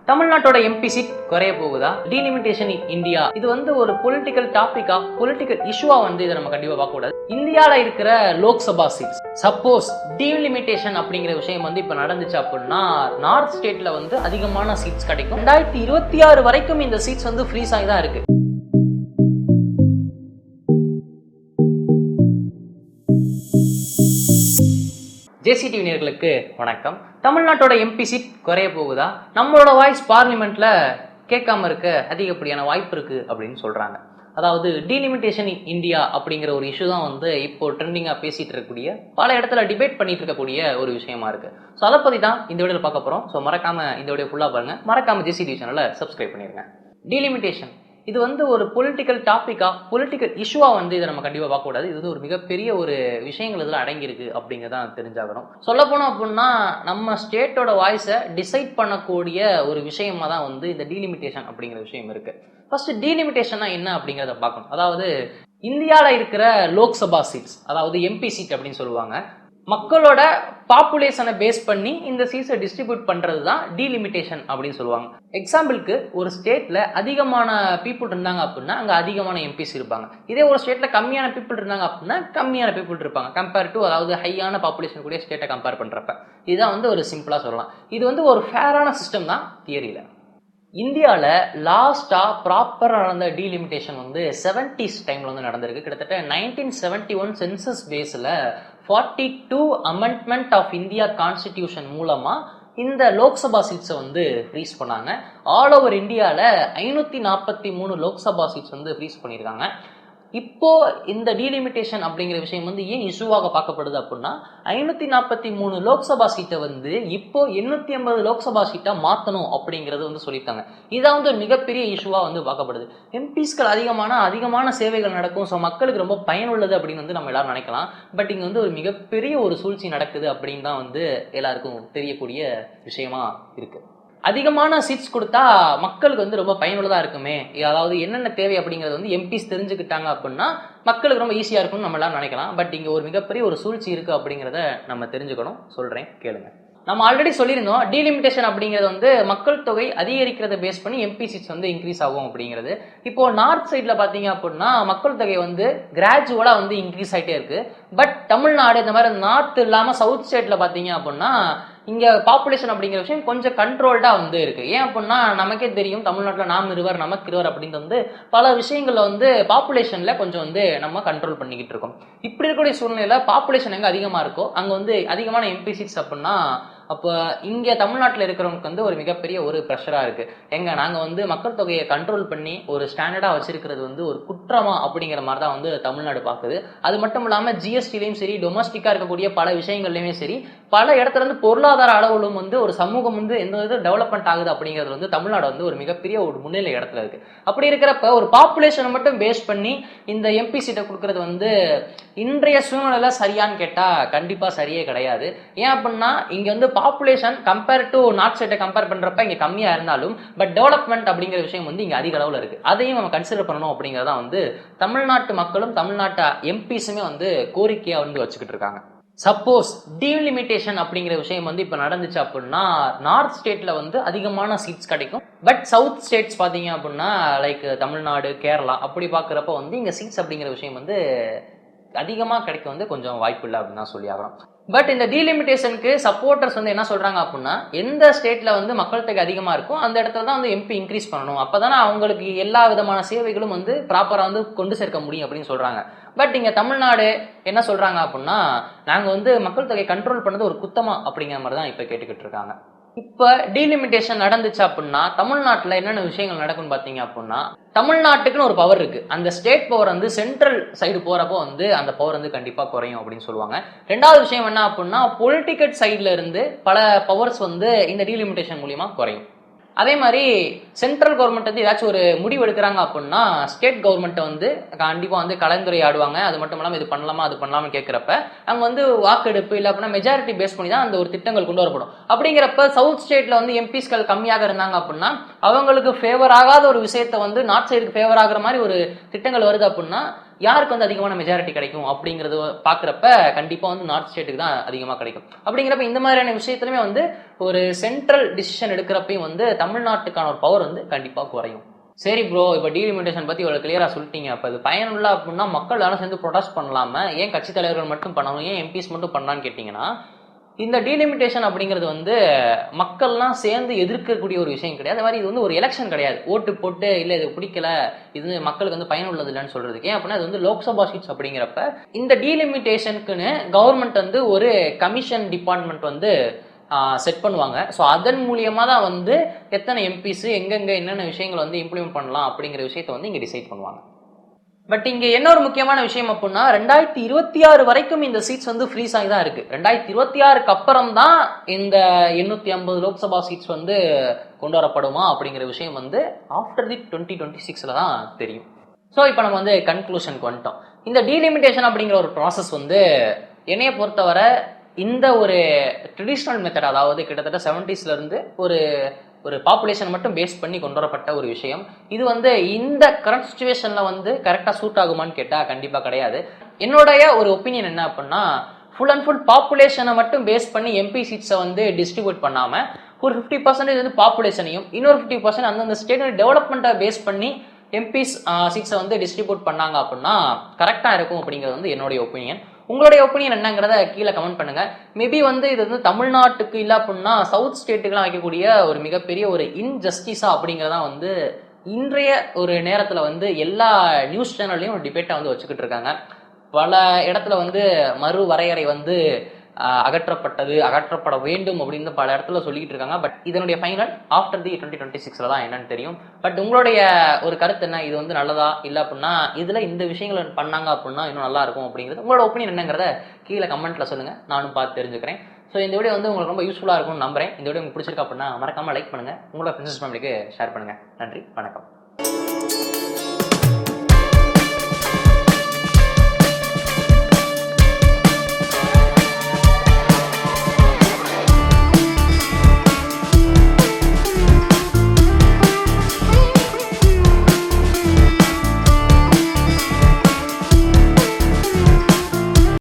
தமிழ்நாட்டோட MP seat குறைய போகுதா? டீலிமிட்டேஷன் இன் இந்தியா இது வந்து ஒரு பொலிட்டிக்கல் டாபிக்கா, பொலிட்டிக்கல் இஷ்யூவா வந்து இதை நம்ம கண்டிப்பா பார்க்க கூடாது. இந்தியாவில் இருக்கிற லோக்சபா சீட்ஸ் சப்போஸ் டீலிமிட்டேஷன் அப்படிங்கிற விஷயம் வந்து இப்ப நடந்துச்சு அப்படின்னா நார்த் ஸ்டேட்ல வந்து அதிகமான சீட்ஸ் கிடைக்கும். 2026 வரைக்கும் இந்த சீட்ஸ் வந்து ஃப்ரீஸ் ஆகி தான் இருக்கு. ஜேசிடிவி நேயர்களுக்கு வணக்கம். தமிழ்நாட்டோட எம்பி சீட் குறைய போகுதா? நம்மளோட வாய்ஸ் பார்லிமெண்ட்ல கேட்காம இருக்க அதிகப்படியான வாய்ப்பு இருக்கு அப்படின்னு சொல்றாங்க. அதாவது டீலிமிட்டேஷன் இன் இந்தியா அப்படிங்கிற ஒரு இஷ்யூ தான் வந்து இப்போ ட்ரெண்டிங்கா பேசிட்டு இருக்கக்கூடிய, பல இடத்துல டிபேட் பண்ணிட்டு இருக்கக்கூடிய ஒரு விஷயமா இருக்கு. ஸோ அதை பத்தி தான் இந்த வீடியோவில் பார்க்க போறோம். ஸோ மறக்காம இந்த வீடியோ ஃபுல்லா பாருங்க, மறக்காம ஜேசிடிவி சேனலை சப்ஸ்கிரைப் பண்ணிருங்க. டீலிமிட்டேஷன் இது வந்து ஒரு பொலிட்டிக்கல் டாபிக்கா, பொலிட்டிக்கல் இஷ்யூவா வந்து இதை நம்ம கண்டிப்பாக பார்க்கக்கூடாது. இது வந்து ஒரு மிகப்பெரிய ஒரு விஷயங்கள் இதில் அடங்கியிருக்கு அப்படிங்கிறதான் தெரிஞ்சாகணும். சொல்ல போனோம் அப்படின்னா நம்ம ஸ்டேட்டோட வாய்ஸை டிசைட் பண்ணக்கூடிய ஒரு விஷயமா தான் வந்து இந்த டீலிமிட்டேஷன் அப்படிங்கிற விஷயம் இருக்கு. ஃபர்ஸ்ட் டீலிமிட்டேஷன்னா என்ன அப்படிங்கிறத பார்க்கணும். அதாவது இந்தியாவில் இருக்கிற லோக்சபா சீட்ஸ், அதாவது எம்பி சீட் அப்படின்னு சொல்லுவாங்க, மக்களோட பாப்புலேஷனை பேஸ் பண்ணி இந்த சீட்ஸை டிஸ்ட்ரிபியூட் பண்றது தான் டீலிமிட்டேஷன் அப்படின்னு சொல்லுவாங்க. எக்ஸாம்பிளுக்கு ஒரு ஸ்டேட்ல அதிகமான பீப்புள் இருந்தாங்க அப்படின்னா அங்க அதிகமான எம்பிஸ் இருப்பாங்க. இதே ஒரு ஸ்டேட்ல கம்மியான பீப்புள் இருந்தாங்க அப்படின்னா கம்மியான பீப்புள் இருப்பாங்க கம்பேர் டு, அதாவது ஹையான பாப்புலேஷன் கூடிய ஸ்டேட்டை கம்பேர் பண்றப்ப. இதுதான் வந்து ஒரு சிம்பிளா சொல்லலாம். இது வந்து ஒரு ஃபேரான சிஸ்டம் தான் தியரியில. இந்தியாவில் லாஸ்ட்டாக ப்ராப்பராக நடந்த டீலிமிட்டேஷன் வந்து 70s டைமில் வந்து நடந்திருக்கு. கிட்டத்தட்ட 1971 சென்சஸ் பேஸில் 42 அமெண்ட்மெண்ட் ஆஃப் இந்தியா கான்ஸ்டிடியூஷன் மூலமாக இந்த லோக்சபா சீட்ஸை வந்து ஃப்ரீஸ் பண்ணாங்க. ஆல் ஓவர் இந்தியாவில் 543 லோக்சபா சீட்ஸ் வந்து ஃப்ரீஸ் பண்ணியிருக்காங்க. இப்போ இந்த டீலிமிட்டேஷன் அப்படிங்கிற விஷயம் வந்து ஏன் இஷ்யூவாக பார்க்கப்படுது அப்படின்னா 543 லோக்சபா சீட்டை வந்து இப்போ 850 லோக்சபா சீட்டா மாற்றணும் அப்படிங்கிறது வந்து சொல்லிட்டாங்க. இதான் வந்து ஒரு மிகப்பெரிய இஷ்யூவா வந்து பார்க்கப்படுது. எம்பிஸ்கள் அதிகமான சேவைகள் நடக்கும், ஸோ மக்களுக்கு ரொம்ப பயனுள்ளது அப்படின்னு வந்து நம்ம எல்லாரும் நினைக்கலாம். பட் இங்கே வந்து ஒரு மிகப்பெரிய ஒரு சூழ்ச்சி நடக்குது அப்படின்னு தான் வந்து எல்லாருக்கும் தெரியக்கூடிய விஷயமா இருக்கு. அதிகமான சீட்ஸ் கொடுத்தா மக்களுக்கு வந்து ரொம்ப பயனுள்ளதாக இருக்குமே, அதாவது என்னென்ன தேவை அப்படிங்கிறது வந்து எம்பிஸ் தெரிஞ்சுக்கிட்டாங்க அப்படின்னா மக்களுக்கு ரொம்ப ஈஸியாக இருக்கும்னு நம்ம எல்லாம் நினைக்கலாம். பட் இங்கே ஒரு மிகப்பெரிய ஒரு சூழ்ச்சி இருக்குது அப்படிங்கிறத நம்ம தெரிஞ்சுக்கணும். சொல்கிறேன் கேளுங்க. நம்ம ஆல்ரெடி சொல்லியிருந்தோம், டீலிமிட்டேஷன் அப்படிங்கிறது வந்து மக்கள் தொகை அதிகரிக்கிறத பேஸ் பண்ணி எம்பி சீட்ஸ் வந்து இன்க்ரீஸ் ஆகும் அப்படிங்கிறது. இப்போ நார்த் சைடில் பார்த்தீங்க அப்படின்னா மக்கள் தொகை வந்து கிராஜுவலாக வந்து இன்க்ரீஸ் ஆகிட்டே இருக்கு. பட் தமிழ்நாடு இந்த மாதிரி நார்த் இல்லாமல் சவுத் ஸ்டேட்டில் பார்த்தீங்க அப்படின்னா இங்கே பாப்புலேஷன் அப்படிங்கிற விஷயம் கொஞ்சம் கண்ட்ரோல்டாக வந்து இருக்கு. ஏன் அப்படின்னா நமக்கே தெரியும், தமிழ்நாட்டில் நாம் இருவர் நமக்கு இருவர் அப்படின்ட்டு வந்து பல விஷயங்களில் வந்து பாப்புலேஷனில் கொஞ்சம் வந்து நம்ம கண்ட்ரோல் பண்ணிக்கிட்டு இருக்கோம். இப்படி இருக்கக்கூடிய சூழ்நிலையில் பாப்புலேஷன் எங்கே அதிகமாக இருக்கோ அங்கே வந்து அதிகமான எம்பி சீட்ஸ் அப்படின்னா அப்போ இங்கே தமிழ்நாட்டில் இருக்கிறவங்களுக்கு வந்து ஒரு மிகப்பெரிய ஒரு ப்ரெஷராக இருக்குது. நாங்கள் வந்து மக்கள் தொகையை கண்ட்ரோல் பண்ணி ஒரு ஸ்டாண்டர்டாக வச்சிருக்கிறது வந்து ஒரு குற்றமா அப்படிங்கிற மாதிரி தான் வந்து தமிழ்நாடு பார்க்குது. அது மட்டும் இல்லாமல் ஜிஎஸ்டிலையும் சரி, டொமஸ்டிக்காக இருக்கக்கூடிய பல விஷயங்கள்லையுமே சரி, பல இடத்துல இருந்து பொருளாதார அளவிலும் வந்து ஒரு சமூகம் வந்து எந்த வித டெவலப்மெண்ட் ஆகுது அப்படிங்கிறது வந்து தமிழ்நாடு வந்து ஒரு மிகப்பெரிய ஒரு முன்னிலை இடத்துல இருக்குது. அப்படி இருக்கிறப்ப ஒரு பாப்புலேஷனை மட்டும் பேஸ் பண்ணி இந்த எம்பி சீட்டை கொடுக்கறது வந்து இன்றைய சூழ்நிலையில சரியான்னு கேட்டால் கண்டிப்பாக சரியே கிடையாது. ஏன் அப்படின்னா இங்கே வந்து பாப்புலேஷன் கம்பேர் டு நார்த் ஸ்டேட்டை கம்பேர் பண்ணுறப்ப இங்கே கம்மியாக இருந்தாலும் பட் டெவலப்மெண்ட் அப்படிங்கிற விஷயம் வந்து இங்கே அதிக அளவில் இருக்குது. அதையும் நம்ம கன்சிடர் பண்ணணும் அப்படிங்கிறதான் வந்து தமிழ்நாட்டு மக்களும் தமிழ்நாட்டு எம்பிஸுமே வந்து கோரிக்கையாக வந்து வச்சுக்கிட்டு இருக்காங்க. சப்போஸ் டீலிமிட்டேஷன் அப்படிங்கிற விஷயம் வந்து இப்போ நடந்துச்சு அப்படின்னா நார்த் ஸ்டேட்ல வந்து அதிகமான சீட்ஸ் கிடைக்கும். பட் சவுத் ஸ்டேட்ஸ் பார்த்தீங்க அப்படின்னா லைக் தமிழ்நாடு, கேரளா அப்படி பார்க்குறப்ப வந்து இங்கே சீட்ஸ் அப்படிங்கிற விஷயம் வந்து அதிகமாக கிடைக்க வந்து கொஞ்சம் வாய்ப்பு இல்லை அப்படின்னு தான் சொல்லி ஆகணும். பட் இந்த டீலிமிட்டேஷனுக்கு சப்போர்ட்டர்ஸ் வந்து என்ன சொல்றாங்க அப்படின்னா எந்த ஸ்டேட்ல வந்து மக்கள் தொகை அதிகமாக இருக்கும் அந்த இடத்துல தான் வந்து எம்பி இன்க்ரீஸ் பண்ணணும், அப்போதானே அவங்களுக்கு எல்லா விதமான சேவைகளும் வந்து ப்ராப்பராக வந்து கொண்டு சேர்க்க முடியும் அப்படின்னு சொல்றாங்க. பட் இங்கே தமிழ்நாடு என்ன சொல்றாங்க அப்படின்னா நாங்கள் வந்து மக்கள் தொகை கண்ட்ரோல் பண்ணது ஒரு குத்தமா அப்படிங்கிற மாதிரி தான் இப்போ கேட்டுக்கிட்டு இருக்காங்க. இப்போ டீலிமிட்டேஷன் நடந்துச்சு அப்படின்னா தமிழ்நாட்டில் என்னென்ன விஷயங்கள் நடக்கும்னு பார்த்தீங்க அப்படின்னா தமிழ்நாட்டுக்குன்னு ஒரு பவர் இருக்கு. அந்த ஸ்டேட் பவர் வந்து சென்ட்ரல் சைடு போறப்போ வந்து அந்த பவர் வந்து கண்டிப்பாக குறையும் அப்படின்னு சொல்லுவாங்க. ரெண்டாவது விஷயம் என்ன அப்படின்னா பொலிட்டிக்கல் சைட்ல இருந்து பல பவர்ஸ் வந்து இந்த டீலிமிட்டேஷன் மூலியமா குறையும். அதே மாதிரி சென்ட்ரல் கவர்மெண்ட் வந்து ஏதாச்சும் ஒரு முடிவு எடுக்கிறாங்க அப்படின்னா ஸ்டேட் கவர்மெண்ட்டை வந்து கண்டிப்பாக வந்து கலந்துரையாடுவாங்க. அது மட்டும் இல்லாமல் இது பண்ணலாமா அது பண்ணலாமா கேட்குறப்ப அங்கே வந்து வாக்கெடுப்பு இல்லை அப்படின்னா மெஜாரிட்டி பேஸ் பண்ணி தான் அந்த ஒரு திட்டங்கள் கொண்டு வரப்படும். அப்படிங்கிறப்ப சவுத் ஸ்டேட்டில் வந்து எம்பிஸ்கள் கம்மியாக இருந்தாங்க அப்படின்னா அவங்களுக்கு ஃபேவர் ஆகாத ஒரு விஷயத்தை வந்து நார்த் சைடுக்கு ஃபேவர் ஆகிற மாதிரி ஒரு திட்டங்கள் வருது அப்படின்னா யாருக்கு வந்து அதிகமான மெஜாரிட்டி கிடைக்கும் அப்படிங்கிறது பார்க்குறப்ப கண்டிப்பாக வந்து நார்த் ஸ்டேட்டுக்கு தான் அதிகமாக கிடைக்கும். அப்படிங்கிறப்ப இந்த மாதிரியான விஷயத்துலையுமே வந்து ஒரு சென்ட்ரல் டிசிஷன் எடுக்கிறப்பையும் வந்து தமிழ்நாட்டுக்கான ஒரு பவர் வந்து கண்டிப்பாக குறையும். சரி ப்ரோ, இப்போ டீலிமிட்டேஷன் பற்றி இவ்வளோ கிளியராக சொல்லிட்டீங்க. அப்போ அது பயனுள்ள அப்படின்னா மக்கள் யாரும் சேர்ந்து ப்ரொடெஸ்ட் பண்ணலாம, ஏன் கட்சி தலைவர்கள் மட்டும் பண்ணணும், ஏன் எம்பிஸ் மட்டும் பண்ணலான்னு கேட்டிங்கன்னா, இந்த டீலிமிட்டேஷன் அப்படிங்கிறது வந்து மக்கள்லாம் சேர்ந்து எதிர்க்கக்கூடிய ஒரு விஷயம் கிடையாது. அது மாதிரி இது வந்து ஒரு எலெக்ஷன் கிடையாது. ஓட்டு போட்டு இல்லை இது பிடிக்கல, இது மக்களுக்கு வந்து பயனுள்ளது இல்லைன்னு சொல்றதுக்கு. ஏன் அப்படின்னா இது வந்து லோக்சபா சீட்ஸ் அப்படிங்கிறப்ப இந்த டீலிமிட்டேஷனுக்குன்னு கவர்மெண்ட் வந்து ஒரு கமிஷன் டிபார்ட்மெண்ட் வந்து செட் பண்ணுவாங்க. ஸோ அதன் மூலியமாக தான் வந்து எத்தனை எம்பிஸ் எங்கெங்கே என்னென்ன விஷயங்கள் வந்து இம்ப்ளிமெண்ட் பண்ணலாம் அப்படிங்கிற விஷயத்தை வந்து இங்கே டிசைட் பண்ணுவாங்க. பட் இங்கே என்ன ஒரு முக்கியமான விஷயம் அப்படின்னா 2026 வரைக்கும் இந்த சீட்ஸ் வந்து ஃப்ரீஸ் ஆகி தான் இருக்கு. 2026க்கு அப்புறம் தான் இந்த 850 லோக்சபா சீட்ஸ் வந்து கொண்டு வரப்படுமா அப்படிங்கிற விஷயம் வந்து ஆஃப்டர் தி 2026ல தான் தெரியும். ஸோ இப்போ நம்ம வந்து கன்க்ளூஷனுக்கு வந்துட்டோம். இந்த டீலிமிட்டேஷன் அப்படிங்கிற ஒரு ப்ராசஸ் வந்து என்னைய பொறுத்தவரை இந்த ஒரு ட்ரெடிஷ்னல் மெத்தட், அதாவது கிட்டத்தட்ட 70sல இருந்து ஒரு ஒரு பாப்புலேஷன் மட்டும் பேஸ் பண்ணி கொண்டு வரப்பட்ட ஒரு விஷயம். இது வந்து இந்த கரண்ட் சுச்சுவேஷன்ல வந்து கரெக்டாக சூட் ஆகுமான்னு கேட்டால் கண்டிப்பாக கிடையாது. என்னுடைய ஒரு ஒப்பீனியன் என்ன அப்படின்னா, ஃபுல் அண்ட் ஃபுல் பாப்புலேஷனை மட்டும் பேஸ் பண்ணி எம்பி சீட்ஸை வந்து டிஸ்ட்ரிபியூட் பண்ணாமல் ஒரு 50% வந்து பாப்புலேஷனையும் இன்னொரு 50% அந்தந்த ஸ்டேட் டெவலப்மெண்ட்டை பேஸ் பண்ணி எம்பிஸ் சீட்ஸை வந்து டிஸ்ட்ரிபியூட் பண்ணாங்க அப்படின்னா கரெக்டாக இருக்கும் அப்படிங்கிறது வந்து என்னுடைய ஒப்பீனியன். உங்களுடைய ஒப்பீனியன் என்னங்கிறத கீழே கமெண்ட் பண்ணுங்க. மேபி வந்து இது வந்து தமிழ்நாட்டுக்கு இல்லை அப்படின்னா சவுத் ஸ்டேட்டுக்கெல்லாம் வைக்கக்கூடிய ஒரு மிகப்பெரிய ஒரு இன்ஜஸ்டிஸா அப்படிங்கிறதா வந்து இன்றைய ஒரு நேரத்தில் வந்து எல்லா நியூஸ் சேனல்லையும் ஒரு டிபேட்டை வந்து வச்சுக்கிட்டு இருக்காங்க. பல இடத்துல வந்து மறு வரையறை வந்து அகற்றப்பட வேண்டும் அப்படின்னு பல இடத்துல சொல்லிக்கிட்டு இருக்காங்க. பட் இதனுடைய ஃபைனல் ஆஃப்டர் தி 2026ல தான் என்னன்னு தெரியும். பட் உங்களுடைய ஒரு கருத்து என்ன, இது வந்து நல்லதா இல்லை அப்படின்னா இதில் இந்த விஷயங்கள் பண்ணாங்க அப்படின்னா இன்னும் நல்லா இருக்கும் அப்படிங்கிறது உங்களோட ஒப்பீனியன் என்னங்கிறத கீழே கமெண்ட்டில் சொல்லுங்கள், நானும் பார்த்து தெரிஞ்சுக்கிறேன். ஸோ இந்த வீடியோ வந்து உங்களுக்கு ரொம்ப யூஸ்ஃபுல்லாக இருக்கும்னு நம்புறேன். இந்த வீடியோ உங்களுக்கு பிடிச்சிருக்கா அப்படின்னா மறக்காமல் லைக் பண்ணுங்கள், உங்களோட ஃப்ரெண்ட்ஸ் ஃபேமிலிக்கு ஷேர் பண்ணுங்கள். நன்றி, வணக்கம்.